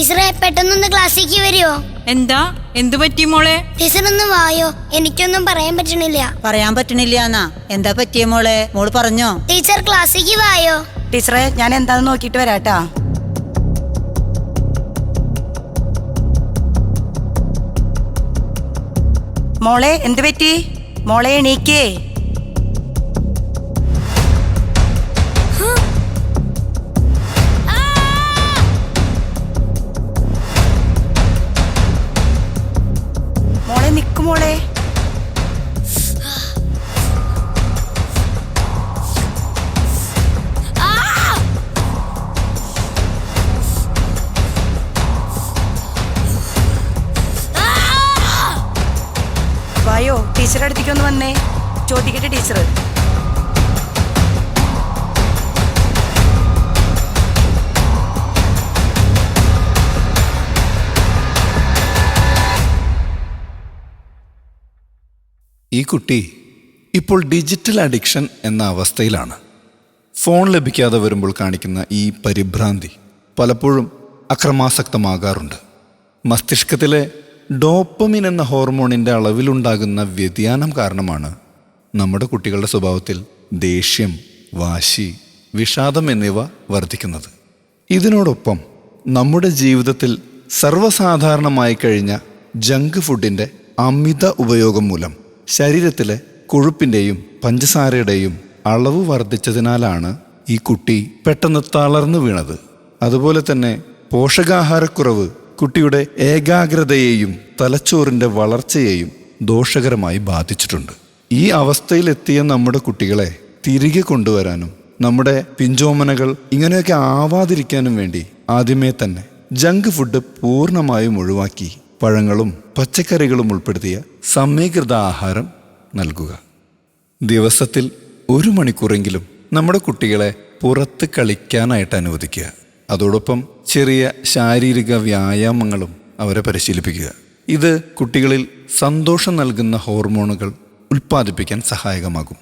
ടീച്ചറെ പെട്ടെന്നൊന്ന് ക്ലാസ്സിലേക്ക് വരുമോ? എന്താ? എന്തു പറ്റി മോളെ? ടീച്ചർ ഒന്ന് വായോ, എനിക്കൊന്നും പറയാൻ പറ്റണില്ല. പറയാൻ പറ്റണില്ല എന്നാ? എന്താ പറ്റിയ മോളെ? മോള് പറഞ്ഞോ? ടീച്ചർ ക്ലാസ്സിലേക്ക് വായോ. ടീച്ചറെ ഞാൻ എന്താന്ന് നോക്കിട്ട് വരാട്ടാ. മോളെ എന്ത് പറ്റി? മോളെ എണീക്കേ. മോളെ നിക്ക് മോളെ. വായോ, ടീച്ചറുടെ അടുത്തേക്കൊന്ന് വന്നേ. ചോദിക്കട്ടെ ടീച്ചർ. ഈ കുട്ടി ഇപ്പോൾ ഡിജിറ്റൽ അഡിക്ഷൻ എന്ന അവസ്ഥയിലാണ്. ഫോൺ ലഭിക്കാതെ വരുമ്പോൾ കാണിക്കുന്ന ഈ പരിഭ്രാന്തി പലപ്പോഴും അക്രമാസക്തമാകാറുണ്ട്. മസ്തിഷ്കത്തിലെ ഡോപ്പമിൻ എന്ന ഹോർമോണിൻ്റെ അളവിലുണ്ടാകുന്ന വ്യതിയാനം കാരണമാണ് നമ്മുടെ കുട്ടികളുടെ സ്വഭാവത്തിൽ ദേഷ്യം, വാശി, വിഷാദം എന്നിവ വർദ്ധിക്കുന്നത്. ഇതിനോടൊപ്പം നമ്മുടെ ജീവിതത്തിൽ സർവ്വസാധാരണമായി കഴിഞ്ഞ ജങ്ക് ഫുഡിൻ്റെ അമിത ഉപയോഗം മൂലം ശരീരത്തിലെ കൊഴുപ്പിൻ്റെയും പഞ്ചസാരയുടെയും അളവ് വർദ്ധിച്ചതിനാലാണ് ഈ കുട്ടി പെട്ടെന്ന് തളർന്നു വീണത്. അതുപോലെ തന്നെ പോഷകാഹാരക്കുറവ് കുട്ടിയുടെ ഏകാഗ്രതയെയും തലച്ചോറിൻ്റെ വളർച്ചയെയും ദോഷകരമായി ബാധിച്ചിട്ടുണ്ട്. ഈ അവസ്ഥയിലെത്തിയ നമ്മുടെ കുട്ടികളെ തിരികെ കൊണ്ടുവരാനും നമ്മുടെ പിഞ്ചോമനകൾ ഇങ്ങനെയൊക്കെ ആവാതിരിക്കാനും വേണ്ടി ആദ്യമേ തന്നെ ജങ്ക് ഫുഡ് പൂർണ്ണമായും ഒഴിവാക്കി പഴങ്ങളും പച്ചക്കറികളും ഉൾപ്പെടുത്തിയ സമീകൃത ആഹാരം നൽകുക. ദിവസത്തിൽ 1 മണിക്കൂറെങ്കിലും നമ്മുടെ കുട്ടികളെ പുറത്ത് കളിക്കാനായിട്ട് അനുവദിക്കുക. അതോടൊപ്പം ചെറിയ ശാരീരിക വ്യായാമങ്ങളും അവരെ പരിശീലിപ്പിക്കുക. ഇത് കുട്ടികളിൽ സന്തോഷം നൽകുന്ന ഹോർമോണുകൾ ഉൽപ്പാദിപ്പിക്കാൻ സഹായകമാകും.